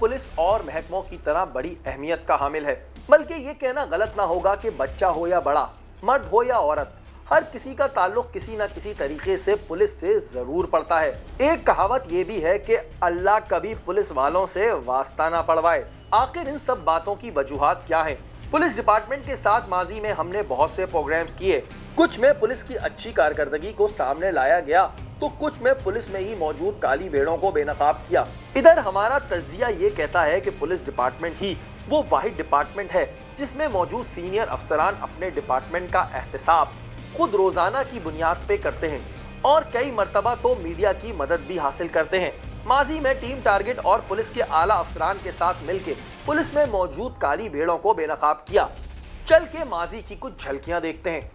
Police और महकमों की तरह बड़ी अहमियत का हामिल है, बल्कि ये कहना गलत ना होगा कि बच्चा हो या बड़ा, मर्द हो या औरत, हर किसी का ताल्लुक किसी न किसी तरीके से पुलिस से जरूर पड़ता है। एक कहावत ये भी है कि अल्लाह कभी पुलिस वालों से वास्ता ना पड़वाए। आखिर इन सब बातों की वजूहात क्या हैं? पुलिस डिपार्टमेंट के साथ माजी में हमने बहुत से प्रोग्राम्स किए। कुछ में पुलिस की अच्छी कारकर्दगी को सामने लाया गया तो कुछ में पुलिस में ही मौजूद काली भेड़ों को बेनकाब किया। इधर हमारा तज्जिया ये कहता है कि पुलिस डिपार्टमेंट ही वो वाहिद डिपार्टमेंट है जिसमें मौजूद सीनियर अफसरान अपने डिपार्टमेंट का एहतसाब खुद रोजाना की बुनियाद पे करते हैं और कई मर्तबा तो मीडिया की मदद भी हासिल करते हैं। माजी में टीम टारगेट और पुलिस के आला अफसरान के साथ मिलकर पुलिस में मौजूद काली भेड़ों को बेनकाब किया। चल के माजी की कुछ झलकियां देखते हैं।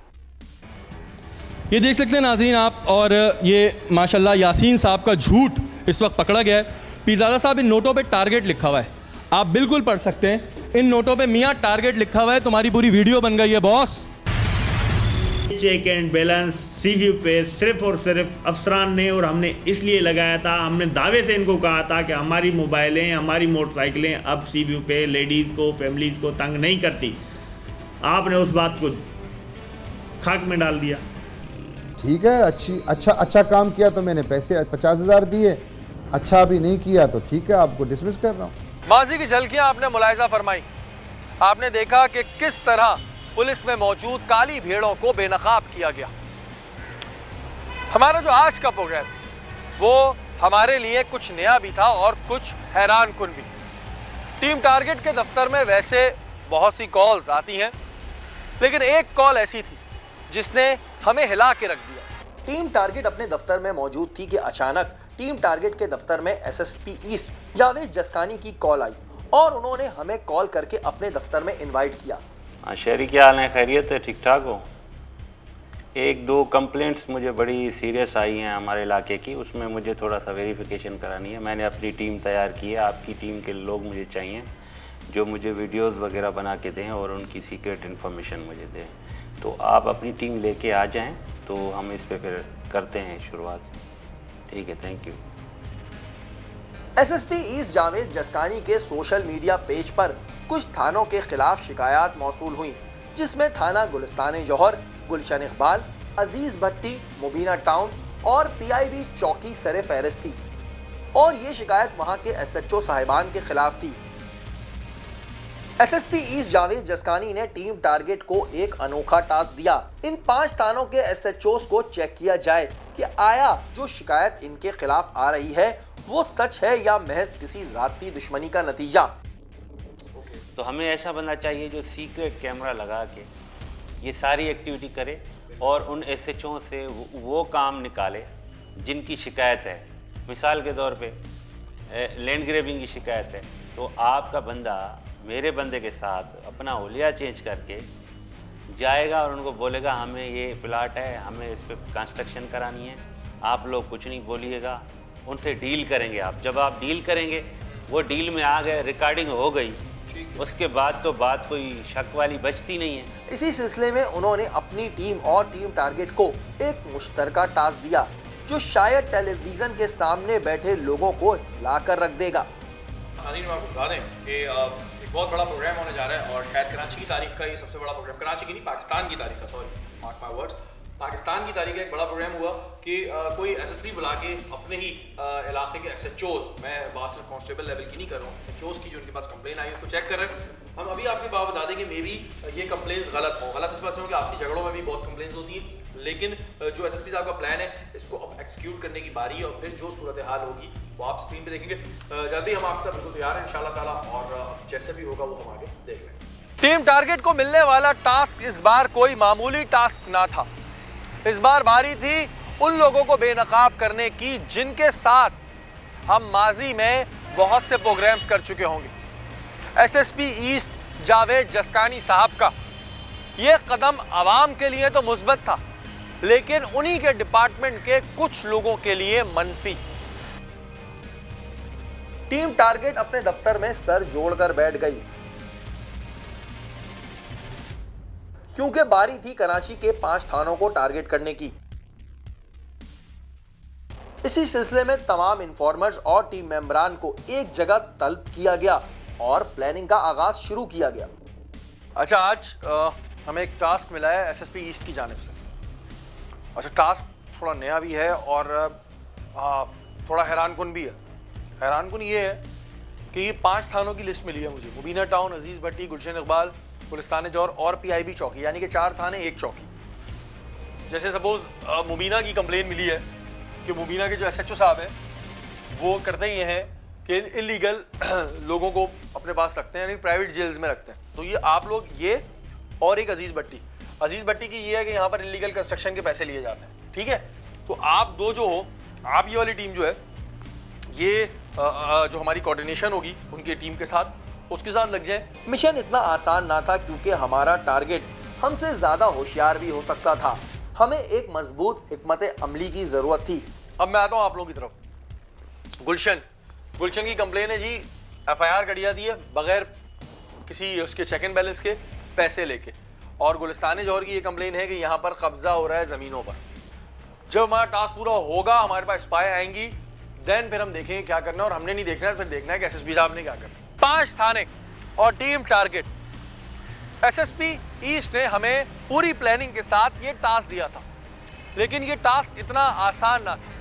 ये देख सकते हैं नाज़रीन आप, और ये माशाल्लाह यासीन साहब का झूठ इस वक्त पकड़ा गया है। पीरज़ादा साहब, इन नोटों पे टारगेट लिखा हुआ है, आप बिल्कुल पढ़ सकते हैं। इन नोटों पे मियाँ टारगेट लिखा हुआ है। तुम्हारी पूरी वीडियो बन गई है बॉस। चेक एंड बैलेंस सीव्यू पे सिर्फ और सिर्फ अफसरान ने और हमने इसलिए लगाया था, हमने दावे से इनको कहा था कि हमारी मोबाइलें, हमारी मोटरसाइकिलें अब सीव्यू पे लेडीज़ को, फैमिलीज़ को तंग नहीं करती। आपने उस बात को खाक में डाल दिया। ठीक है, अच्छा काम किया तो मैंने पैसे 50,000 दिए, अच्छा भी नहीं किया तो ठीक है, आपको डिसमिस कर रहा हूँ। माजी की झलकियां आपने मुलाहिजा फरमाई। आपने देखा कि किस तरह पुलिस में मौजूद काली भेड़ों को बेनकाब किया गया। हमारा जो आज का प्रोग्राम वो हमारे लिए कुछ नया भी था और कुछ हैरान कुन भी। टीम टारगेट के दफ्तर में वैसे बहुत सी कॉल्स आती हैं, लेकिन एक कॉल ऐसी थी जिसने हमें हिला के रख दिया। टीम टारगेट अपने दफ्तर में मौजूद थी कि अचानक टीम टारगेट के दफ्तर में एसएसपी ईस्ट जावेद जस्कानी की कॉल आई और उन्होंने हमें कॉल करके अपने दफ्तर में इनवाइट किया। शहरी क्या हाल है? खैरियत है? ठीक ठाक हो? एक दो कंप्लेंट्स मुझे बड़ी सीरियस आई हैं हमारे इलाके की, उसमें मुझे थोड़ा सा वेरिफिकेशन करानी है। मैंने अपनी टीम तैयार की है, आपकी टीम के लोग मुझे चाहिए जो मुझे वीडियोस वगैरह बना के दें और उनकी सीक्रेट इन्फॉर्मेशन मुझे दें। तो आप अपनी टीम लेके आ जाएं तो हम इस पे फिर करते हैं शुरुआत। ठीक है, thank you. SSP east Javed Jaskani के सोशल मीडिया पेज पर कुछ थानों के खिलाफ शिकायत मौसूल हुई, जिसमें थाना गुलिस्तान जौहर, गुलशन इकबाल, अजीज भट्टी, मुबीना टाउन और पीआईबी चौकी सरे फहरिस्त थी और ये शिकायत वहां के एसएचओ साहिबान के खिलाफ थी। एसएसपी ईस्ट जावेद जस्कानी ने टीम टारगेट को एक अनोखा टास्क दिया। इन 5 थानों के एसएचओस को चेक किया जाए कि आया जो शिकायत इनके खिलाफ आ रही है वो सच है या महज किसी जाती दुश्मनी का नतीजा। तो हमें ऐसा बंदा चाहिए जो सीक्रेट कैमरा लगा के ये सारी एक्टिविटी करे और उन एसएचओ से वो काम निकाले जिनकी शिकायत है। मिसाल के तौर पे लैंड ग्रेबिंग की शिकायत है तो आपका बंदा मेरे बंदे के साथ अपना हुलिया चेंज करके जाएगा और उनको बोलेगा हमें ये प्लाट है, हमें इस पर कंस्ट्रक्शन करानी है, आप लोग कुछ नहीं बोलिएगा। उनसे डील करेंगे आप। जब आप डील करेंगे, वो डील में आ गए, रिकॉर्डिंग हो गई, उसके बाद तो बात कोई शक वाली बचती नहीं है। इसी सिलसिले में उन्होंने अपनी टीम और टीम टारगेट को एक मुश्तरका टास्क दिया जो शायद टेलीविजन के सामने बैठे लोगों को हिलाकर रख देगा। नाज़रीन, आपको बता दें कि एक बहुत बड़ा प्रोग्राम होने जा रहा है और शायद कराची की तारीख का ये सबसे बड़ा प्रोग्राम, कराची की नहीं पाकिस्तान की तारीख का, sorry mark my words, Pakistan की तारीख का एक बड़ा प्रोग्राम हुआ कि कोई एसएसपी बुला के अपने ही इलाके के एसएचओस, मैं बात सिर्फ कांस्टेबल लेवल की नहीं कर रहा हूँ, एसएचओस की जो उनके पास कंप्लेन आई उसको चेक कर रहे हैं। हम अभी आपकी बात बता दें कि मे बी ये कंप्लेंट्स गलत हों। गलत इस बात से हो कि आपसी झगड़ों में भी बहुत कंप्लेंट्स होती हैं, लेकिन जो एसएसपी साहब का प्लान है इसको अब एक्सिक्यूट करने की बारी है और फिर जो सूरत हाल होगी वो आप स्क्रीन पे देखेंगे। जब भी हम आपके साथ बिल्कुल तैयार हैं इंशाल्लाह ताला, और जैसे भी होगा वो हम आगे देख लेंगे। टीम टारगेट को मिलने वाला टास्क इस बार कोई मामूली टास्क ना था। इस बार बारी थी उन लोगों को बेनकाब करने की जिनके साथ हम माजी में बहुत से प्रोग्राम्स कर चुके होंगे। एसएसपी ईस्ट जावेद जस्कानी साहब का ये कदम आवाम के लिए तो मुस्बत था, लेकिन उन्हीं के डिपार्टमेंट के कुछ लोगों के लिए मनफी। टीम टारगेट अपने दफ्तर में सर जोड़कर बैठ गई क्योंकि बारी थी कराची के 5 थानों को टारगेट करने की। इसी सिलसिले में तमाम इन्फॉर्मर्स और टीम मेंबरान को एक जगह तलब किया गया और प्लानिंग का आगाज शुरू किया गया। अच्छा, आज हमें एक टास्क मिला है एसएसपी ईस्ट की जानिब से। अच्छा, टास्क थोड़ा नया भी है और थोड़ा हैरानकुन भी है। हैरानकुन ये है कि ये 5 थानों की लिस्ट मिली है मुझे। मुबीना टाउन, अजीज़ भट्टी, गुलशन इकबाल, गुलिस्तान जौहर और पीआईबी चौकी, यानी कि 4 थाने 1 चौकी। जैसे सपोज मुबीना की कंप्लेन मिली है कि मुबीना के जो एसएचओ साहब हैं वो करते ही हैं कि इलीगल लोगों को अपने पास रखते हैं, यानी प्राइवेट जेल्स में रखते हैं। तो ये आप लोग, ये और एक अजीज़ भट्टी की ये है कि यहाँ पर इलीगल कंस्ट्रक्शन के पैसे लिए जाते हैं, ठीक है। तो आप दो जो हो, आप ये वाली टीम जो है, ये जो हमारी कोऑर्डिनेशन होगी उनकी टीम के साथ, उसके साथ लग जाए। मिशन इतना आसान ना था क्योंकि हमारा टारगेट हमसे ज्यादा होशियार भी हो सकता था। हमें एक मजबूत हिकमत अमली की जरूरत थी। अब मैं आता हूँ आप लोगों की तरफ। गुलशन की कंप्लेन है जी, एफआईआर कर दिया दी है बगैर किसी उसके चेक एंड बैलेंस के, पैसे लेके। और गुलिस्तान जौहर की ये कंप्लेन है कि यहाँ पर कब्जा हो रहा है ज़मीनों पर। जब हमारा टास्क पूरा होगा, हमारे पास स्पाई आएंगी, देन फिर हम देखेंगे क्या करना है। और हमने नहीं देखना है, फिर देखना है कि एसएसपी साहब ने क्या करना है। 5 थाने और टीम टारगेट। एसएसपी ईस्ट ने हमें पूरी प्लानिंग के साथ ये टास्क दिया था, लेकिन ये टास्क इतना आसान ना था।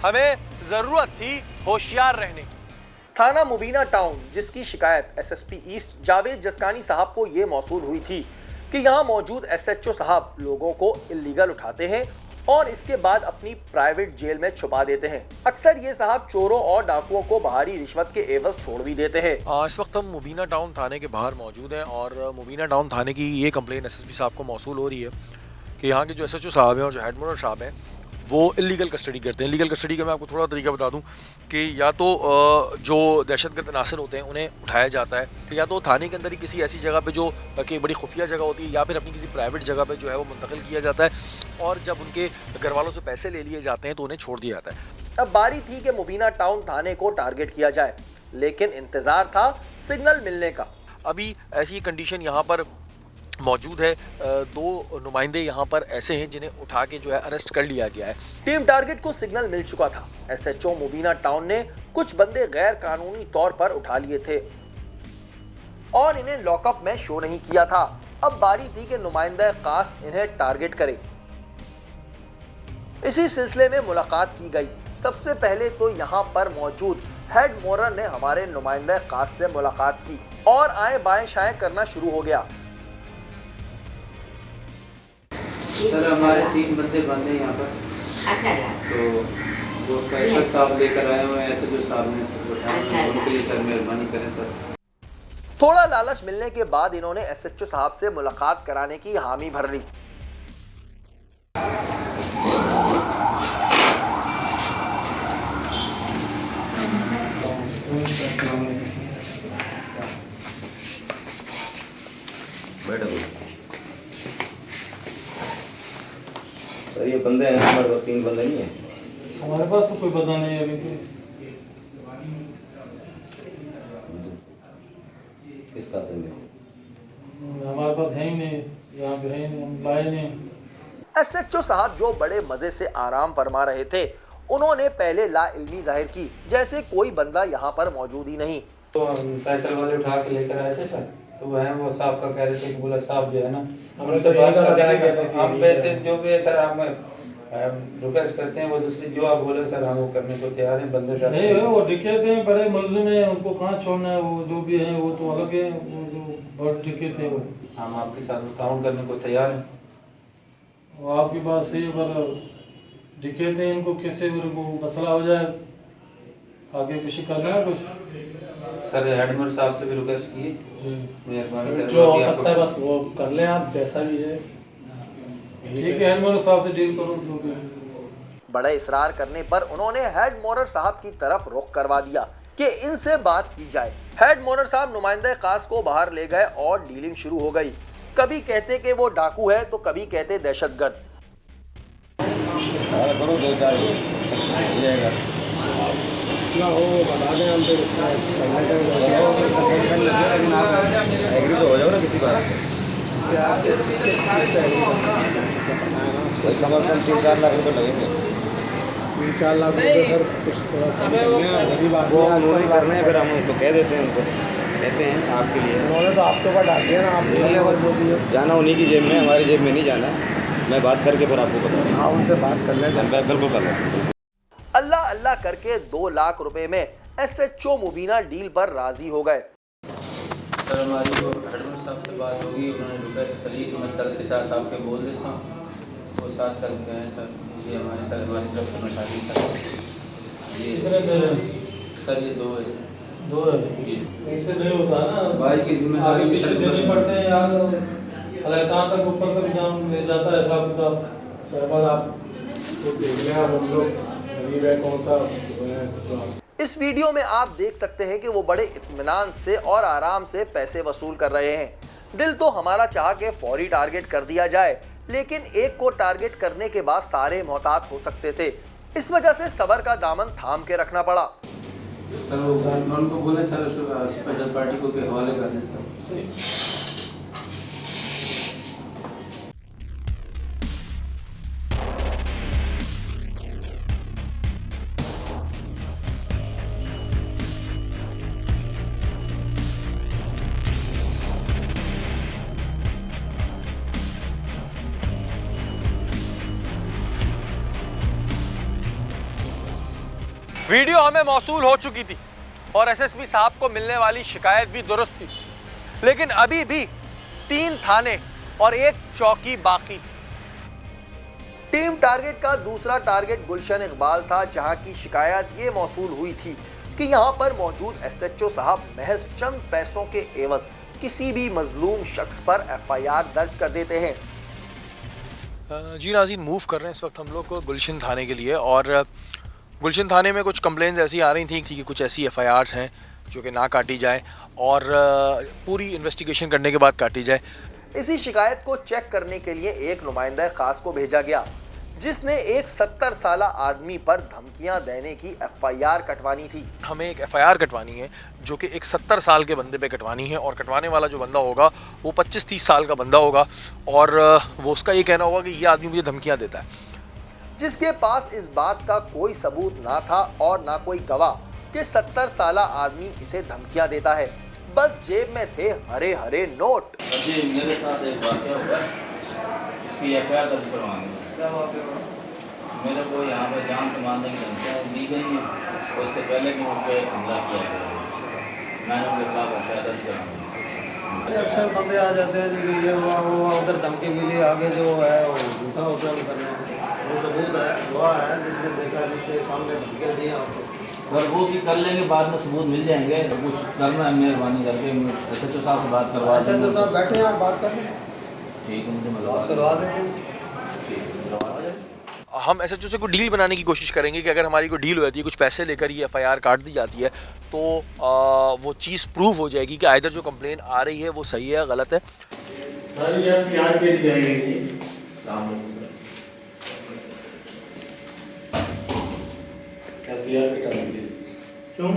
हमें ज़रूरत थी होशियार रहने की। थाना मुबीना टाउन, जिसकी शिकायत एसएसपी ईस्ट जावेद जसकानी साहब को ये मौसूल हुई थी कि यहाँ मौजूद एसएचओ साहब लोगों को इलीगल उठाते हैं और इसके बाद अपनी प्राइवेट जेल में छुपा देते हैं। अक्सर ये साहब चोरों और डाकुओं को बाहरी रिश्वत के एवज छोड़ भी देते हैं। इस वक्त हम मुबीना टाउन थाने के बाहर मौजूद हैं और मुबीना टाउन थाने की ये कंप्लेन एसएसपी साहब को मौसूल हो रही है कि यहाँ के जो एसएचओ साहब हैं और जो हेड मोनर साहब हैं वो इलीगल कस्टडी करते हैं। इलीगल कस्टडी का मैं आपको थोड़ा तरीका बता दूं कि या तो जो दहशतगर्द नासिर होते हैं उन्हें उठाया जाता है, या तो थाने के अंदर ही किसी ऐसी जगह पे जो कि बड़ी खुफिया जगह होती है, या फिर अपनी किसी प्राइवेट जगह पे जो है वो मुंतकिल किया जाता है। और जब उनके घर वालों से पैसे ले लिए जाते हैं तो उन्हें छोड़ दिया जाता है। अब बारी थी कि मुबीना टाउन थाने को टारगेट किया जाए, लेकिन इंतजार था सिग्नल मिलने का। अभी ऐसी कंडीशन यहाँ पर मौजूद है। 2 नुमाइंदे यहाँ पर ऐसे हैं जिन्हें उठा के जो है अरेस्ट कर लिया गया है। टीम टारगेट को सिग्नल मिल चुका था। एसएचओ मुबीना टाउन ने कुछ बंदे गैर कानूनी तौर पर उठा लिए थे और इन्हें लॉकअप में शो नहीं किया था। अब बारी थी कि नुमाइंदा खास इन्हें टारगेट करे। इसी सिलसिले में मुलाकात की गई। सबसे पहले तो यहाँ पर मौजूद हेड मोरर ने हमारे नुमाइंदा खास से मुलाकात की और आए बाएं शाएं करना शुरू हो गया। सर, हमारे 3 बंदे बंद हैं यहाँ पर। अच्छा, तो वो पैसा साहब लेकर आए हुए हैं, ऐसे जो साहब ने बताया, उनके लिए सर मेहरबानी करें सर। थोड़ा लालच मिलने के बाद इन्होंने एसएचओ साहब से मुलाकात कराने की हामी भर ली। सर, ये बंदे हैं, हमारे पास 3 बंदे नहीं है। हमारे पास तो कोई बंदा नहीं है अभी। किस खाते में? हमारे पास है ही नहीं, यहाँ पे है ही नहीं, हम लाए नहीं। एसएचओ साहब जो बड़े मजे से आराम फरमा रहे थे, उन्होंने पहले ला इल्मी जाहिर की जैसे कोई बंदा यहाँ पर मौजूद ही नहीं। तो पैसे वाले उठा के लेकर आए थे सर, तो वह वो साहब का कह रहे थे कि बोला साहब जो है ना, हमने तो बात कर हम बेहतर जो भी है सर, हम रिक्वेस्ट करते हैं वो दूसरी जो आप बोले सर हम वो करने को तैयार हैं। बंदे सर नहीं वो डिकेते हैं, बड़े मुलजिम हैं, उनको कहाँ छोड़ना है। वो जो भी है वो तो अलग है, वो जो बहुत डिकेते हैं वो। हम आपके साथ काम करने को तैयार हैं। वो आपकी बात सही है, पर डिकेते हैं, इनको कैसे वो मसला हो जाए, आगे पीछे करना है कुछ। सर हेडमर साहब से भी रिक्वेस्ट किए, मेहरबानी सर, जो हो सकता है बस वो कर लें आप, जैसा भी है ठीक है। हेडमोरर साहब से डील करो जो भी। बड़े इसरार करने पर उन्होंने हेड मोरर साहब की तरफ रुख करवा दिया कि इनसे बात की जाए। हेड मोरर साहब नुमाइंदे खास को बाहर ले गए और डीलिंग शुरू हो गई। कभी कहते कि वो डाकू है तो कभी कहते दहशतगर्द। करो 2-4 मिलेगा। एग्री तो हो जाओ ना किसी बात। कम से कम 3-4 लाख रुपए लगेंगे। 4 लाख रुपए सर कुछ थोड़ा कम करना है, गरीब आदमी वो है, हम नहीं करना है, फिर हम उसको कह देते हैं, उनको कहते हैं आपके लिए। उन्होंने तो आपके ऊपर डाल दिया ना, आप जाना उन्हीं की जेब में, हमारी जेब में नहीं जाना। मैं बात करके फिर आपको बता दूँगा। हाँ उनसे बात कर लें। मैं बिल्कुल कर लें। अल्लाह अल्लाह करके 2 लाख रुपए में SHO मुबीना डील पर राजी हो गए। सर हमारी वो हेडमेट साहब से बात होगी, उन्होंने रिक्वेस्ट करी कि मैं कल के साथ आपके बोल देता हूँ, वो 7 साल के हैं सर। ये हमारे साथ हमारी तरफ से मशाली सर, ये सर ये 2 है सर। 2 है जी, ऐसे नहीं होता ना, भाई की जिम्मेदारी पीछे देनी पड़ते हैं यार, अरे कहाँ तक ऊपर तक जान ले जाता है हिसाब किताब। सर आप तो देख लें, हम लोग गरीब है, कौन सा। इस वीडियो में आप देख सकते हैं कि वो बड़े इत्मीनान से और आराम से पैसे वसूल कर रहे हैं। दिल तो हमारा चाह के फौरी टारगेट कर दिया जाए, लेकिन एक को टारगेट करने के बाद सारे मोहतात हो सकते थे। इस वजह से सबर का दामन थाम के रखना पड़ा। सर वो उनको बोले सर स्पेशल पार्टी को के हवाले कर दें सर। वीडियो हमें मौसूल हो चुकी थी और SSP साहब को मिलने वाली शिकायत भी दुरुस्त थी, लेकिन अभी भी 3 थाने और 1 चौकी बाकी थी। टीम टारगेट का दूसरा टारगेट गुलशन इकबाल था, जहां की शिकायत ये मौसूल हुई थी कि यहां पर मौजूद SHO साहब महज चंद पैसों के एवज किसी भी मजलूम शख्स पर FIR दर्ज कर देते हैं। जी नाज़रीन, मूव कर रहे हैं इस वक्त हम लोग गुलशन थाने के लिए, और गुलशन थाने में कुछ कंप्लेंट्स ऐसी आ रही थी कि कुछ ऐसी FIRs हैं जो कि ना काटी जाए और पूरी इन्वेस्टिगेशन करने के बाद काटी जाए। इसी शिकायत को चेक करने के लिए एक नुमाइंदा खास को भेजा गया, जिसने एक 70 साला आदमी पर धमकियां देने की FIR कटवानी थी। हमें एक FIR कटवानी है जो कि एक 70 साल के बंदे पे कटवानी है, और कटवाने वाला जो बंदा होगा वो 25-30 साल का बंदा होगा, और वो उसका ये कहना होगा कि ये आदमी मुझे धमकियाँ देता है। जिसके पास इस बात का कोई सबूत ना था और ना कोई गवाह कि 70 साला आदमी इसे धमकियां देता है, बस जेब में थे हरे हरे नोट। जी मेरे साथ एक वाक़या हुआ, इसकी FIR दर्ज करवानी है। क्या वाक़या हुआ? मेरे को यहाँ पे जान से मारने की धमकियाँ दी गई हैं, और इससे पहले भी मुझ पर हमला किया गया है। मैंने उनके खिलाफ FIR दर्ज करवानी है। अक्सर बंदे आ जाते हैं कि ये हुआ वो हुआ, उधर धमकी मिली, आगे जो है वो झूठा होता है, वो सबूत है, गवाह है, जिसने देखा, जिसके सामने धमकियाँ दी आपको। सर वो भी कर लेंगे, बाद में सबूत मिल जाएंगे। तो कुछ करना है मेहरबानी करके, SHO साहब से बात करवा दें। SHO साहब बैठे हैं, आप बात कर लें। ठीक है, मुझे बात करवा देते हैं। हम SHO से कोई डील बनाने की कोशिश करेंगे कि अगर हमारी कोई डील हो जाती है, कुछ पैसे लेकर ये FIR काट दी जाती है, तो वो चीज़ प्रूव हो जाएगी कि आइदर जो कंप्लेन आ रही है वो सही है गलत है। सर ये FIR के लिए आएंगे FIR कटाएंगे क्यों?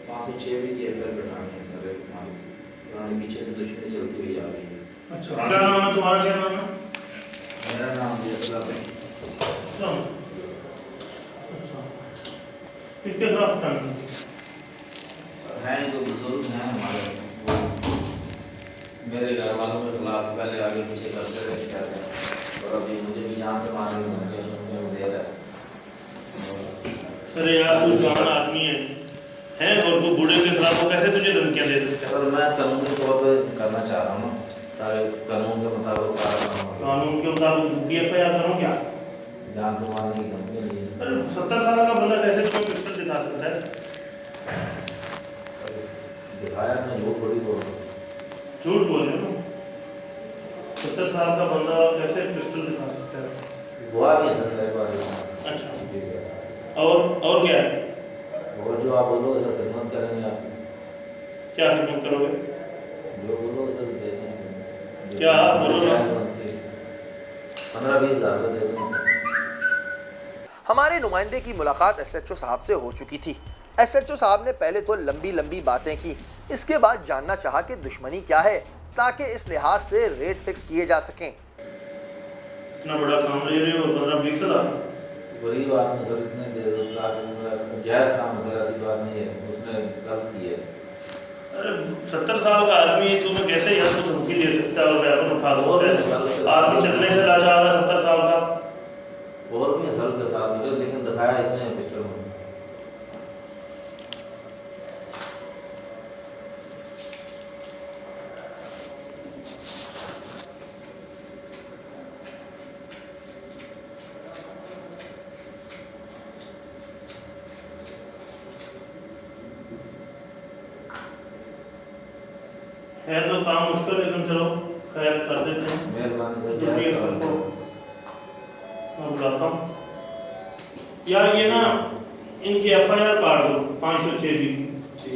5 से 6 भी की FIR कटानी है सर, पुरानी पीछे से दुश्मनी चलती हुई आ रही है। अच्छा क्या नाम है तुम्हारा? क्या नाम है? मेरा नाम अच्छा किसके खिलाफ कटाएंगे? हैं जो बुजुर्ग हैं हमारे, मेरे घर वालों के खिलाफ पहले आगे पीछे करते रहे, और अभी मुझे भी यहाँ से मारने की धमकियाँ दे रहा है। अरे यार तू जवान आदमी है और वो बूढ़े के खिलाफ वो कैसे तुझे धमकियाँ दे सकते हैं? सर मैं कानून के तौर पे करना चाह रहा हूँ, ताकि कानून के मुताबिक सारा काम हो। कानून के मुताबिक FIR करो क्या? जान से मारने की धमकियाँ दी। अरे 70 साल का बंदा कैसे कोई पिस्टल दिखा सकता है? दिखाया मैं झूठ थोड़ी बोल रहा हूँ। झूठ बोल रहे हो? 70 साल का बंदा कैसे पिस्टल दिखा सकता है? हुआ भी है सर मेरे पास। अच्छा और क्या है? और जो आप बोलोगे सर खिदमत करेंगे आप। क्या खिदमत करोगे? जो बोलोगे सर दे देंगे। क्या बोलो ना? 15-20 हज़ार दे देंगे। हमारे नुमाइंदे की मुलाकात SHO साहब से हो चुकी थी। SHO साहब ने पहले तो लंबी लंबी बातें की, इसके बाद जानना चाहा कि दुश्मनी क्या है, ताकि इस लिहाज से रेट फिक्स किए जा सकें। इतना बड़ा काम ले रहे हो 15-20 हज़ार? गरीब आदमी सर इतने बेरोजगार जायज़ काम सर, ऐसी बात नहीं है, उसने गलत की है। अरे 70 साल का आदमी तुम्हें कैसे यहाँ से धमकी दे सकता है और वेपन उठा सकता है? आदमी चलने से लाचार है 70 साल का। और भी असल के साथ मुझे, लेकिन दिखाया इसने पिस्टल में। है तो काम मुश्किल, लेकिन चलो खैर कर देते हैं। मेहरबानी सबको मैं बुलाता हूँ यार, ये ना इनकी FIR काट दो 506B की।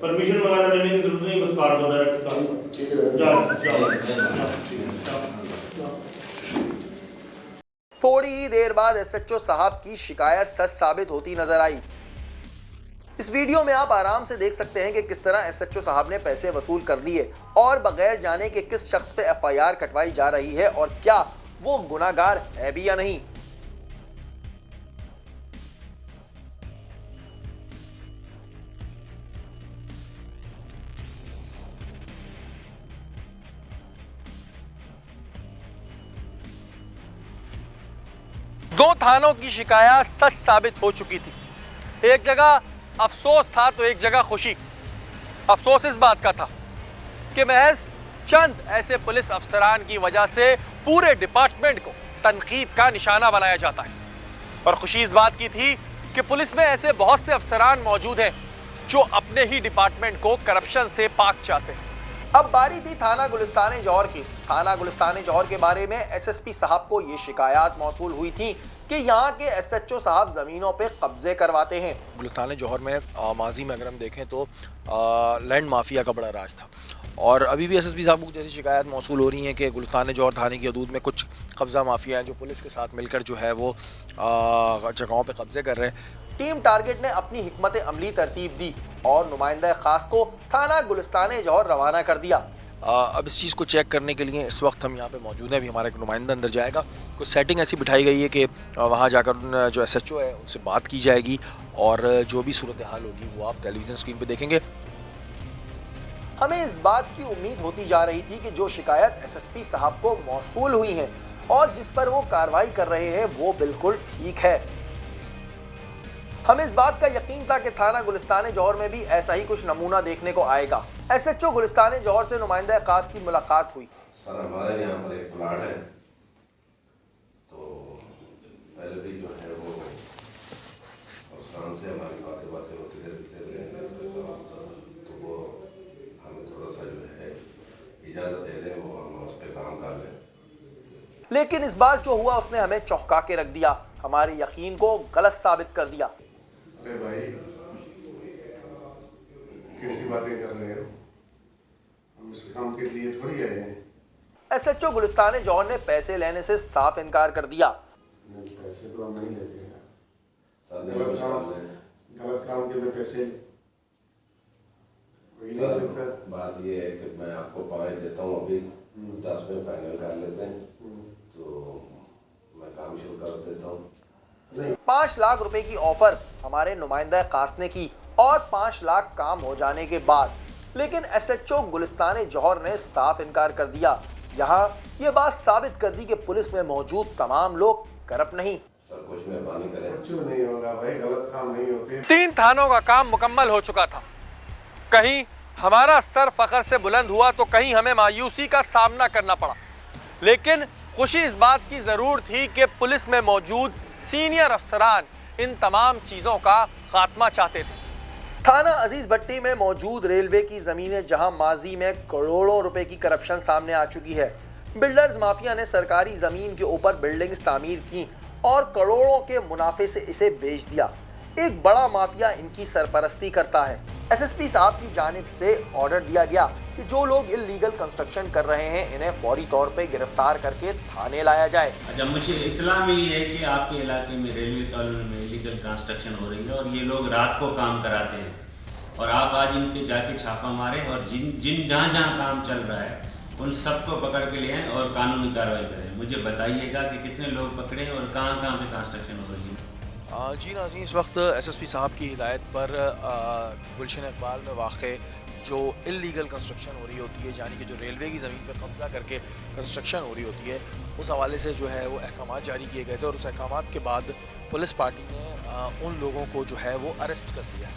परमिशन वगैरह लेने की जरूरत नहीं, बस काट दो डायरेक्ट काट। थोड़ी ही देर बाद SHO साहब की शिकायत सच साबित होती नजर आई। इस वीडियो में आप आराम से देख सकते हैं कि किस तरह SHO साहब ने पैसे वसूल कर लिए और बगैर जाने के किस शख्स पे FIR कटवाई जा रही है और क्या वो गुनाहगार है भी या नहीं। दो थानों की शिकायत सच साबित हो चुकी थी। एक जगह अफसोस था तो एक जगह खुशी। अफसोस इस बात का था कि महज चंद ऐसे पुलिस अफसरान की वजह से पूरे डिपार्टमेंट को तनकीद का निशाना बनाया जाता है, और खुशी इस बात की थी कि पुलिस में ऐसे बहुत से अफसरान मौजूद हैं जो अपने ही डिपार्टमेंट को करप्शन से पाक चाहते हैं। अब बारी थी थाना गुलिस्तान जौहर की। थाना गुलिस्तान जौहर के बारे में SSP साहब को ये शिकायत मौसूल हुई थी कि यहाँ के SHO साहब जमीनों पे कब्जे करवाते हैं। गुलिस्तान जौहर में माजी में अगर हम देखें तो लैंड माफिया का बड़ा राज था, और अभी भी SSP साहब को जैसी शिकायत मौसूल हो रही है कि गुलिस्तान जौहर थाने की हदूद में कुछ कब्जा माफिया हैं जो पुलिस के साथ मिलकर जो है वो जगहों पे कब्जे कर रहे हैं। टीम टारगेट ने अपनी हिकमत अमली तरतीब दी और नुमाइंदा खास को थाना गुलिस्तान जौहर रवाना कर दिया। अब इस चीज़ को चेक करने के लिए इस वक्त हम यहाँ पे मौजूद हैं। अभी हमारा एक नुमाइंदा अंदर जाएगा। कुछ सेटिंग ऐसी बिठाई गई है कि वहाँ जाकर जो SHO है उनसे बात की जाएगी और जो भी सूरत हाल होगी वो आप टेलीविज़न स्क्रीन पे देखेंगे। हमें इस बात की उम्मीद होती जा रही थी कि जो शिकायत SSP साहब को मौसूल हुई है और जिस पर वो कार्रवाई कर रहे हैं वो बिल्कुल ठीक है। हमें इस बात का यकीन था कि थाना गुलिस्तान जौहर में भी ऐसा ही कुछ नमूना देखने को आएगा। SHO गुलिस्तान जौहर से नुमाइंदा खास की मुलाकात हुई। सर हमारे यहाँ पर एक प्लाट है, तो पहले भी जो है वो अफसरान से हमारी बातें होती रहती, तो वो हमें थोड़ा सा जो है इजाज़त दे दें, वो हम उस पर काम कर लें। लेकिन इस बार जो हुआ उसने हमें चौंका के रख दिया, हमारे यकीन को गलत साबित कर दिया। अरे भाई कैसी बातें कर रहे हो, हम इस काम के लिए थोड़ी आए हैं। SHO गुलिस्तान जौहर ने पैसे लेने से साफ इनकार कर दिया। नहीं, पैसे तो हम नहीं लेते हैं। गलत काम के लिए पैसे नहीं सकता। बात ये है कि मैं आपको 5 देता हूँ, अभी 10 में फाइनल कर लेते हैं तो मैं काम शुरू कर देता हूँ। 5 लाख रुपए की ऑफर हमारे नुमाइंदा खास ने की और 5 लाख काम हो जाने के बाद, लेकिन SHO गुलिस्तान जौहर ने साफ इनकार कर दिया। यहाँ ये बात साबित कर दी कि पुलिस में मौजूद तमाम लोग करप्ट नहीं। सर कुछ मेहरबानी करें। कुछ नहीं होगा भाई, गलत काम नहीं होते। 3 थानों का काम मुकम्मल हो चुका था। कहीं हमारा सर फख्र से बुलंद हुआ तो कहीं हमें मायूसी का सामना करना पड़ा, लेकिन खुशी इस बात की जरूर थी कि पुलिस में मौजूद सीनियर अफसरान इन तमाम चीजों का खात्मा चाहते थे। थाना अजीज भट्टी में मौजूद रेलवे की जमीनें जहां माजी में करोड़ों रुपए की करप्शन सामने आ चुकी है, बिल्डर्स माफिया ने सरकारी जमीन के ऊपर बिल्डिंग्स तामीर की और करोड़ों के मुनाफे से इसे बेच दिया। एक बड़ा माफिया इनकी सरपरस्ती करता है। SSP साहब की जानिब से ऑर्डर दिया गया कि जो लोग इल्लीगल कंस्ट्रक्शन कर रहे हैं इन्हें फौरी तौर पे गिरफ्तार करके थाने लाया जाए। जब मुझे इत्तला मिली है कि आपके इलाके में रेलवे कॉलोनी में इल्लीगल कंस्ट्रक्शन हो रही है और ये लोग रात को काम कराते हैं और आप आज इन पे जाके छापा मारें और जिन जहाँ काम चल रहा है उन सबको पकड़ के ले आएँ और कानूनी कार्रवाई करें। मुझे बताइएगा कि कितने लोग पकड़े हैं और कहाँ कहाँ पे कंस्ट्रक्शन हो रही है। जी नाज़रीन, इस वक्त एसएसपी साहब की हिदायत पर गुलशन इकबाल में वाक़ जो इल्लीगल कंस्ट्रक्शन हो रही होती है, यानी कि जो रेलवे की ज़मीन पर कब्ज़ा करके कंस्ट्रक्शन हो रही होती है, उस हवाले से जो है वो अहकाम जारी किए गए थे और उस अहकाम के बाद पुलिस पार्टी ने उन लोगों को जो है वो अरेस्ट कर दिया।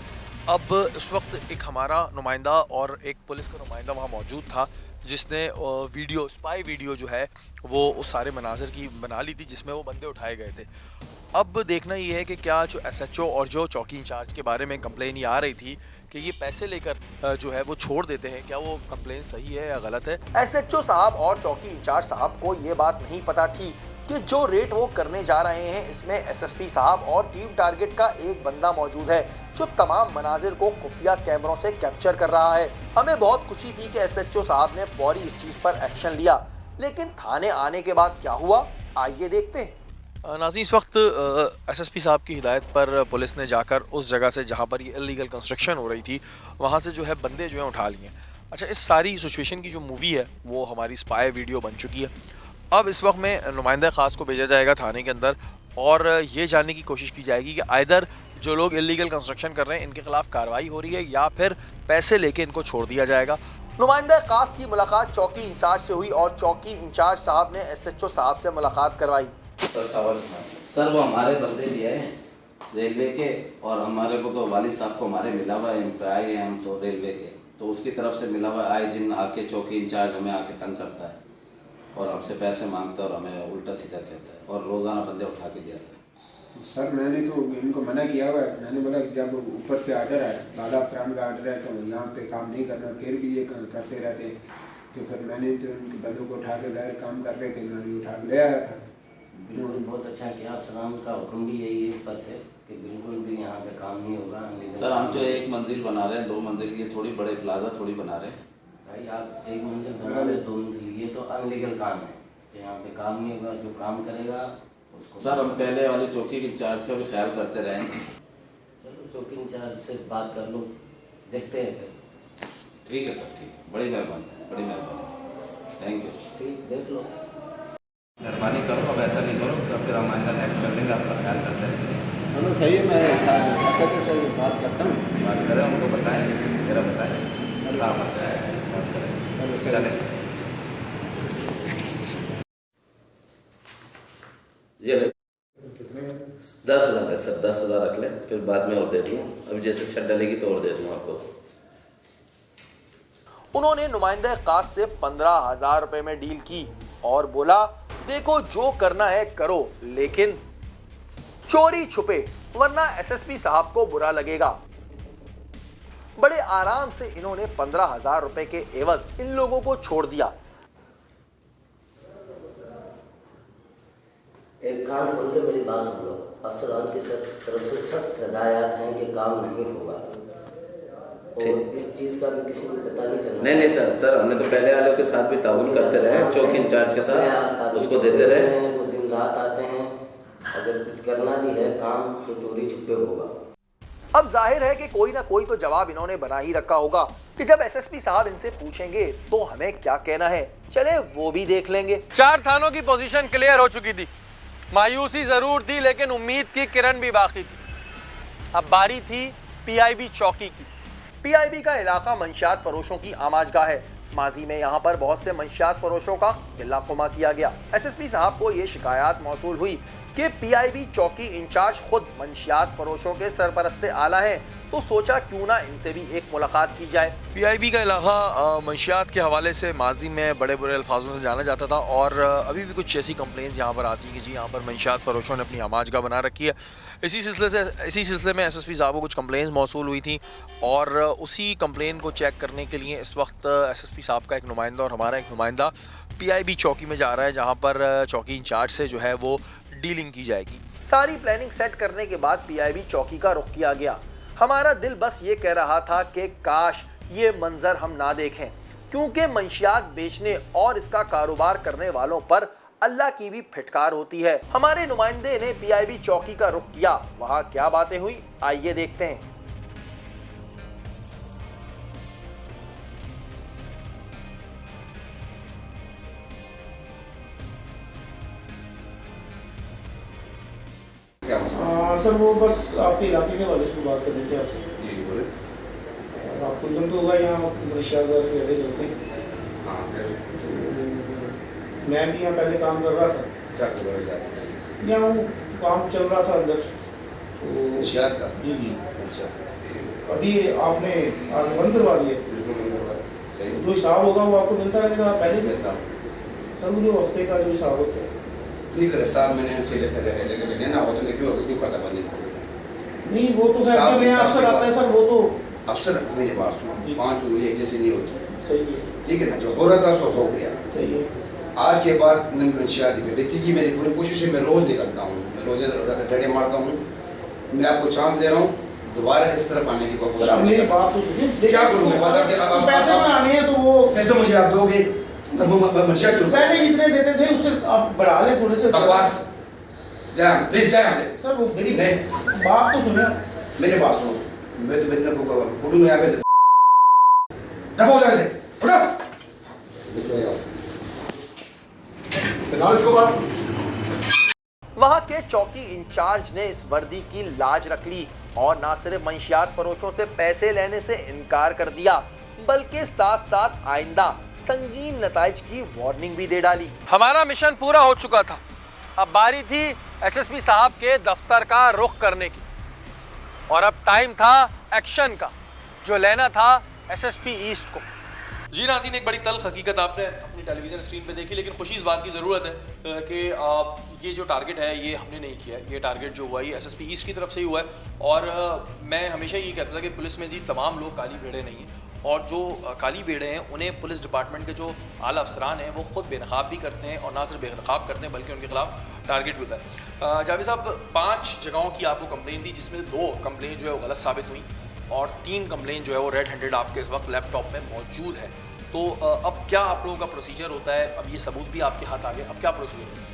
अब इस वक्त एक हमारा नुमाइंदा और एक पुलिस का नुमाइंदा वहाँ मौजूद था जिसने वीडियो स्पाई वीडियो जो है वो उस सारे मनाज़र की बना ली थी जिसमें वो बंदे उठाए गए थे। अब देखना ये है कि क्या जो एसएचओ और जो चौकी इंचार्ज के बारे में कंप्लेन ये आ रही थी कि ये पैसे लेकर जो है वो छोड़ देते हैं, क्या वो कंप्लेन सही है या गलत है। एसएचओ साहब और चौकी इंचार्ज साहब को ये बात नहीं पता थी कि जो रेट वो करने जा रहे हैं इसमें एसएसपी साहब और टीम टारगेट का एक बंदा मौजूद है जो तमाम मनाजिर को खुफिया कैमरों से कैप्चर कर रहा है। हमें बहुत खुशी थी कि एसएचओ साहब ने फौरी इस चीज पर एक्शन लिया, लेकिन थाने आने के बाद क्या हुआ आइए देखते हैं। नाज़रीन, इस वक्त एसएसपी साहब की हिदायत पर पुलिस ने जाकर उस जगह से जहाँ पर ये इल्लीगल कंस्ट्रक्शन हो रही थी वहाँ से जो है बंदे जो हैं उठा लिए। अच्छा, इस सारी सिचुएशन की जो मूवी है वो हमारी स्पाई वीडियो बन चुकी है। अब इस वक्त में नुमाइंदा ख़ास को भेजा जाएगा थाने के अंदर और ये जानने की कोशिश की जाएगी कि आइदर जो लोग इल्लीगल कंस्ट्रक्शन कर रहे हैं इनके खिलाफ कार्रवाई हो रही है या फिर पैसे लेके इनको छोड़ दिया जाएगा। नुमाइंदा खास की मुलाकात चौकी इंचार्ज से हुई और चौकी इंचार्ज साहब ने एसएचओ साहब से मुलाकात करवाई। सर वो हमारे बंदे भी हैं रेलवे के और हमारे को तो वालिद साहब को हमारे मिला हुआ है, एम्प्लॉय हैं हम तो रेलवे के, तो उसकी तरफ से मिला हुआ आए दिन आके चौकी इंचार्ज हमें आके तंग करता है और हमसे पैसे मांगता है और हमें उल्टा सीधा कहता है और रोज़ाना बंदे उठा के दिया था। सर मैंने तो इनको मना किया हुआ है, मैंने बोला कि जब ऊपर से आर्डर है, बाला अफसरान का आर्डर है तो यहाँ पे काम नहीं करना, फिर भी ये करते रहते हैं। तो फिर मैंने तो उनके बंदों को उठा के जाहिर काम कर रहे थे, मैंने उठा के ले आया था। बिल्कुल बहुत अच्छा किया, अफसरान का हुक्म भी यही है ऊपर से कि बिल्कुल भी यहाँ पे काम नहीं होगा। सर हम तो एक मंजिल बना रहे हैं, 2 मंजिल की थोड़ी बड़े प्लाजा थोड़ी बना रहे हैं। भाई आप 1 मंजिल बना रहे 2 मंजिल, ये तो अनलीगल काम है, यहाँ पे काम नहीं होगा। जो काम करेगा उसको सर हम पहले वाले चौकी इंचार्ज का भी ख्याल करते रहे। चलो चौकी इंचार्ज से बात कर लो, देखते हैं फिर। ठीक है सर, ठीक, बड़ी मेहरबानी, बड़ी मेहरबानी, थैंक यू। ठीक, देख लो, मेहरबानी करो, अब ऐसा नहीं करो तो फिर हम आइंदा नेक्स्ट कर लेंगे, आपका ख्याल करते हैं। चलो सही है, मैं एसएचओ से बात करता हूँ, बात करें, उनको बताएं, मेरा बताएं, साफ बताएं, बात करें, चलें। ये ले 10,000 है सर, 10,000 रख लें, फिर बाद में और दे दूँ, अभी जैसे छत डलेगी तो और दे दूँ आपको। उन्होंने नुमाइंदा खास से 15,000 रुपए में डील की और बोला देखो जो करना है करो, लेकिन चोरी छुपे वरना एसएसपी साहब को बुरा लगेगा। बड़े आराम से इन्होंने 15,000 रुपए के एवज इन लोगों को छोड़ दिया। एक कान खोल के मेरी बात सुन लो, अफसरान की तरफ से सख्त हिदायत हैं कि काम नहीं होगा और इस चीज का भी किसी को पता नहीं चलना। नहीं सर हमने तो पहले वालों के साथ भी ताउन करते रहे, चौकी इंचार्ज के साथ उसको देते रहे, वो दिन रात आते हैं, अगर कुछ करना भी है काम तो चोरी छुपे होगा। अब जाहिर है कि कोई ना कोई तो जवाब इन्होंने बना ही रखा होगा कि जब एसएसपी साहब इनसे पूछेंगे तो हमें क्या कहना है, चले वो भी देख लेंगे। 4 थानों की पोजीशन क्लियर हो चुकी थी, मायूसी जरूर थी लेकिन उम्मीद की किरण भी बाकी थी। अब बारी थी पीआईबी चौकी की। पीआईबी का इलाका मंशियात फरोशों की आमाजगाह है। माजी में यहाँ पर बहुत से मंशियात फरोशों का किला कुमा किया गया। एसएसपी साहब को ये शिकायत मौसूल हुई कि पीआईबी चौकी इंचार्ज खुद मंशियात फरोशों के सरपरस्ते आला हैं, तो सोचा क्यों ना इनसे भी एक मुलाकात की जाए। पीआईबी का इलाका मंशियात के हवाले से माजी में बड़े बुरे अल्फाजों से जाना जाता था और अभी भी कुछ ऐसी कंप्लेंट्स यहाँ पर आती हैं कि जी यहाँ पर मंशियात फरोशों ने अपनी आमाजगाह बना रखी है। इसी सिलसिले में एसएसपी साहब को कुछ कंप्लेंट्स मौसूल हुई थी और उसी कंप्लेन को चेक करने के लिए इस वक्त एसएसपी साहब का एक नुमाइंदा और हमारा एक नुमाइंदा पीआईबी चौकी में जा रहा है, जहाँ पर चौकी इंचार्ज से जो है वो डीलिंग की जाएगी। सारी प्लानिंग सेट करने के बाद पीआईबी चौकी का रुख किया गया। हमारा दिल बस ये कह रहा था कि काश ये मंजर हम ना देखें, क्योंकि मंशियात बेचने और इसका कारोबार करने वालों पर अल्लाह की भी फिटकार होती है। हमारे नुमाइंदे ने पीआईबी चौकी का रुख किया, वहां क्या बातें हुई आइए देखते हैं। क्या मसला? सर वो बस आपके इलाके के वाले से बात करनी थी आपसे। जी जी बोले। आपको इल्म तो होगा यहाँ नशियात वगैरह के अड्डे चलते हैं। हाँ फिर तो मैं भी यहाँ पहले काम कर रहा था। क्या कर रहे हैं? यहाँ वो काम चल रहा था अंदर तो नशियात का। जी जी। अच्छा अभी आपने आगे बंद करवा दिया। बिल्कुल बंद करवा सही। जो हिसाब होगा वो आपको मिलता रहेगा पहले। सर वो जो हफ्ते का जो हिसाब होता है नहीं कर साहब मैंने इनसे लेके ना होता मैं क्यों करता बंद इनको नहीं वो तो सर में अफसर आता है सर वो तो अफसर मेरी बात सुनो 5 उंगली एक जैसी नहीं होती। सही है ठीक है ना जो हो रहा था सो हो गया। सही है। आज के बाद शादी पे व्यक्ति की मेरी पूरी कोशिश है मैं रोज निकलता हूँ मैं रोज डंडे मारता हूँ मैं आपको चांस दे रहा हूँ दोबारा इस तरफ आने की कोशिश। मेरी बात तो सुनिए क्या करूँ मैं बता पैसे बनाने हैं तो वो पैसे मुझे आप दोगे पहले जितने देते थे उससे आप बढ़ा ले थोड़े से। बकवास जा प्लीज जा हमसे। सर वो मेरी बात तो सुनिए मेरी बात सुनो मैं तो बिना फुटू में आगे दबो जाए से उठो इसको बात। वहां के चौकी इंचार्ज ने इस वर्दी की लाज रख ली और ना सिर्फ मंशियात फरोशों से पैसे लेने से इनकार कर दिया बल्कि साथ साथ आइंदा संगीन नताइज की वार्निंग भी दे डाली। हमारा मिशन पूरा हो चुका था, अब बारी थी एसएसपी साहब के दफ्तर का रुख करने की और अब टाइम था एक्शन का जो लेना था एसएसपी ईस्ट को। जी नाज़रीन, एक बड़ी तल्ख हकीकत आपने अपनी टेलीविज़न स्क्रीन पे देखी, लेकिन खुशी इस बात की ज़रूरत है कि ये जो टारगेट है ये हमने नहीं किया है। ये टारगेट जो हुआ है एसएसपी ईस्ट की तरफ से ही हुआ है और मैं हमेशा ये कहता था कि पुलिस में जी तमाम लोग काली भेड़े नहीं हैं और जो काली भेड़े हैं उन्हें पुलिस डिपार्टमेंट के जो आला अफसरान हैं वो ख़ुद बेनकाब भी करते हैं और ना सिर्फ बेनकाब करते हैं बल्कि उनके खिलाफ टारगेट भी होता है। जावेद साहब, 5 जगहों की आपको कंप्लेन थी जिसमें 2 कंप्लेन जो है वो गलत साबित हुई और 3 कंप्लेन जो है वो रेड हैंडेड आपके इस वक्त लैपटॉप में मौजूद है। तो अब क्या आप लोगों का प्रोसीजर होता है? अब ये सबूत भी आपके हाथ आ गए, अब क्या प्रोसीजर है?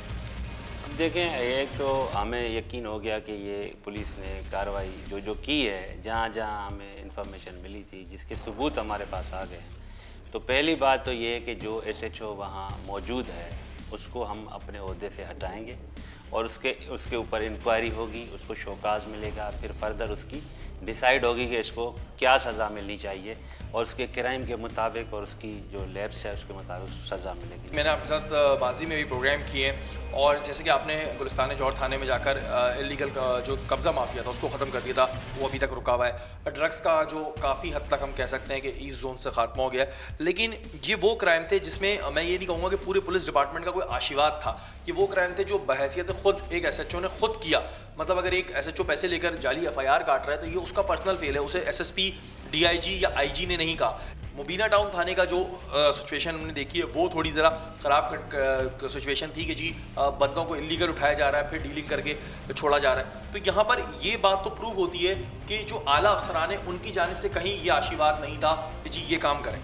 अब देखें, एक तो हमें यकीन हो गया कि ये पुलिस ने कार्रवाई जो की है, जहाँ जहाँ हमें इंफॉर्मेशन मिली थी जिसके सबूत हमारे पास आ गए हैं। तो पहली बात तो ये है कि जो एसएचओ वहाँ मौजूद है उसको हम अपने ओहदे से हटाएंगे और उसके ऊपर इंक्वायरी होगी, उसको शोकाज मिलेगा, फिर फर्दर उसकी डिसाइड होगी कि इसको क्या सज़ा मिलनी चाहिए और उसके क्राइम के मुताबिक और उसकी जो लैब्स है उसके मुताबिक सज़ा मिलेगी। मैंने आपके साथ माजी में भी प्रोग्राम किए और जैसे कि आपने गुलिस्तान जौहर थाने में जाकर इलीगल जो कब्ज़ा माफिया था उसको ख़त्म कर दिया था, वो अभी तक रुका हुआ है। ड्रग्स का जो काफ़ी हद तक हम कह सकते हैं कि ईस्ट जोन से ख़त्म हो गया है, लेकिन ये वो क्राइम थे जिसमें मैं ये नहीं कहूँगा कि पूरे पुलिस डिपार्टमेंट का कोई आशीर्वाद था। ये वो क्राइम थे जो बहैसियत खुद एक एसएचओ ने खुद किया। मतलब अगर एक एसएचओ पैसे लेकर जाली एफआईआर काट रहा है तो ये उसका पर्सनल फेल है, उसे एसएसपी, डीआईजी या आईजी ने नहीं कहा। मुबीना टाउन थाने का जो सिचुएशन हमने देखी है वो थोड़ी ज़रा ख़राब सिचुएशन थी कि जी बंदों को इलीगल उठाया जा रहा है फिर डीलिंग करके छोड़ा जा रहा है। तो यहाँ पर ये बात तो प्रूव होती है कि जो आला अफसरान हैं उनकी जानिब से कहीं ये आशीर्वाद नहीं था कि जी ये काम करें।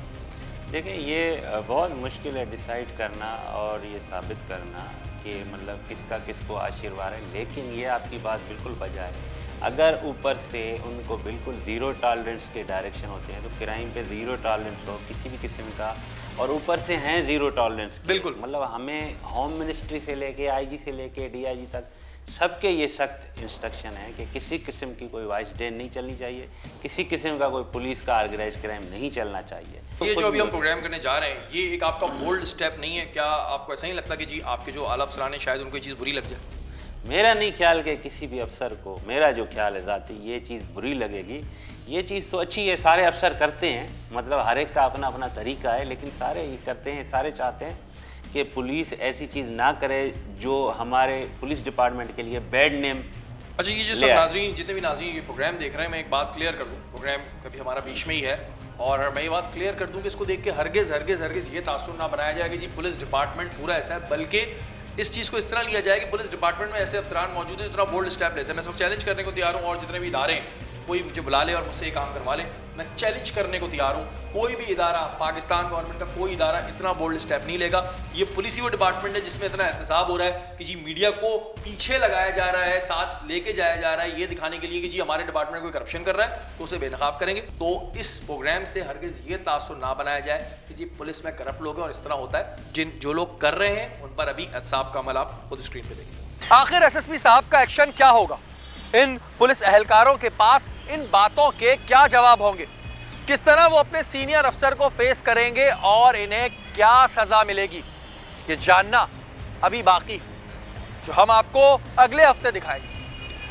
देखिए, ये बहुत मुश्किल है डिसाइड करना और ये साबित करना कि मतलब किसका किसको आशीर्वाद है, लेकिन ये आपकी बात बिल्कुल बजा है। अगर ऊपर से उनको बिल्कुल ज़ीरो टॉलरेंस के डायरेक्शन होते हैं तो क्राइम पे ज़ीरो टॉलरेंस हो किसी भी किस्म का, और ऊपर से हैं ज़ीरो टॉलरेंस बिल्कुल, मतलब हमें होम मिनिस्ट्री से लेके आईजी से लेके डीआईजी तक सबके ये सख्त इंस्ट्रक्शन है कि किसी किस्म की कोई वाइस डेन नहीं चलनी चाहिए, किसी किस्म का कोई पुलिस का ऑर्गेनाइज क्राइम नहीं चलना चाहिए। ये जो अभी हम प्रोग्राम करने जा रहे हैं ये एक आपका बोल्ड स्टेप नहीं है? क्या आपको ऐसा ही लगता कि जी आपके जो आला अफसरान है शायद उनको ये चीज़ बुरी लग जाए? मेरा नहीं ख्याल कि किसी भी अफसर को, मेरा जो ख्याल है ज़ाती, ये चीज़ बुरी लगेगी। ये चीज़ तो अच्छी है, सारे अफसर करते हैं, मतलब हर एक का अपना अपना तरीका है, लेकिन सारे ये करते हैं, सारे चाहते हैं कि पुलिस ऐसी चीज़ ना करे जो हमारे पुलिस डिपार्टमेंट के लिए बैड नेम। अच्छा, ये जो सब नाज़रीन, जितने भी नाज़रीन ये प्रोग्राम देख रहे हैं, मैं एक बात क्लियर कर दूँ, प्रोग्राम कभी हमारा बीच में ही है और मैं ये बात क्लियर कर दूँ कि इसको देख के हरगिज़ ये तासुर ना बनाया जाए कि जी पुलिस डिपार्टमेंट पूरा ऐसा है, बल्कि इस चीज़ को इस तरह लिया जाए कि पुलिस डिपार्टमेंट में ऐसे अफसरान मौजूद हैं इतना बोल्ड स्टेप लेते हैं। मैं सब चैलेंज करने को तैयार हूँ और जितने भी इदारे हैं कोई मुझे बुला ले और मुझसे ये काम करवा ले, मैं चैलेंज करने को तैयार हूँ। कोई भी इदारा, पाकिस्तान गवर्नमेंट का कोई इदारा इतना बोल्ड स्टेप नहीं लेगा। ये पुलिस ही वो डिपार्टमेंट है जिसमें इतना एहतसाब हो रहा है कि जी मीडिया को पीछे लगाया जा रहा है, साथ लेके जाया जा रहा है ये दिखाने के लिए कि जी हमारे डिपार्टमेंट कोई करप्शन कर रहा है तो उसे बेनकाब करेंगे। तो इस प्रोग्राम से हरगिज़ ये तासुर ना बनाया जाए कि जी पुलिस में करप्ट लोग हैं और इस तरह होता है। जो लोग कर रहे हैं उन पर अभी एहतसाब का अमल आप खुद स्क्रीन पर देखें। आखिर एसएसपी साहब का एक्शन क्या होगा? इन पुलिस एहलकारों के पास इन बातों के क्या जवाब होंगे? किस तरह वो अपने सीनियर अफसर को फेस करेंगे और इन्हें क्या सजा मिलेगी, ये जानना अभी बाकी, जो हम आपको अगले हफ्ते दिखाएंगे।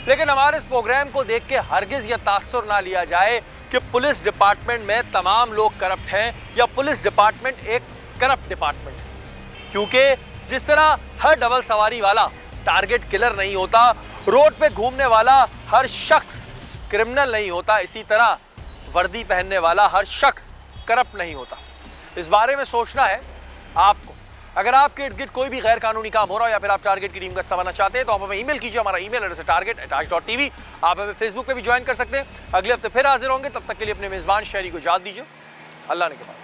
लेकिन हमारे इस प्रोग्राम को देख के हरगिज यह तासुर ना लिया जाए कि पुलिस डिपार्टमेंट में तमाम लोग करप्ट हैं या पुलिस डिपार्टमेंट एक करप्ट डिपार्टमेंट है। क्योंकि जिस तरह हर डबल सवारी वाला टारगेट किलर नहीं होता, रोड पे घूमने वाला हर शख्स क्रिमिनल नहीं होता, इसी तरह वर्दी पहनने वाला हर शख्स करप्ट नहीं होता। इस बारे में सोचना है आपको। अगर आपके इर्द गिर्द कोई भी गैर कानूनी काम हो रहा हो या फिर आप टारगेट की टीम का हिस्सा बनना चाहते हैं तो आप हमें ईमेल कीजिए। हमारा ईमेल एड्रेस है target@aaj.tv। आप हमें फेसबुक पे भी ज्वाइन कर सकते हैं। अगले हफ्ते फिर हाजिर होंगे, तब तक के लिए अपने मेजबान शहरी को याद दीजिए। अल्लाह ने के बाद।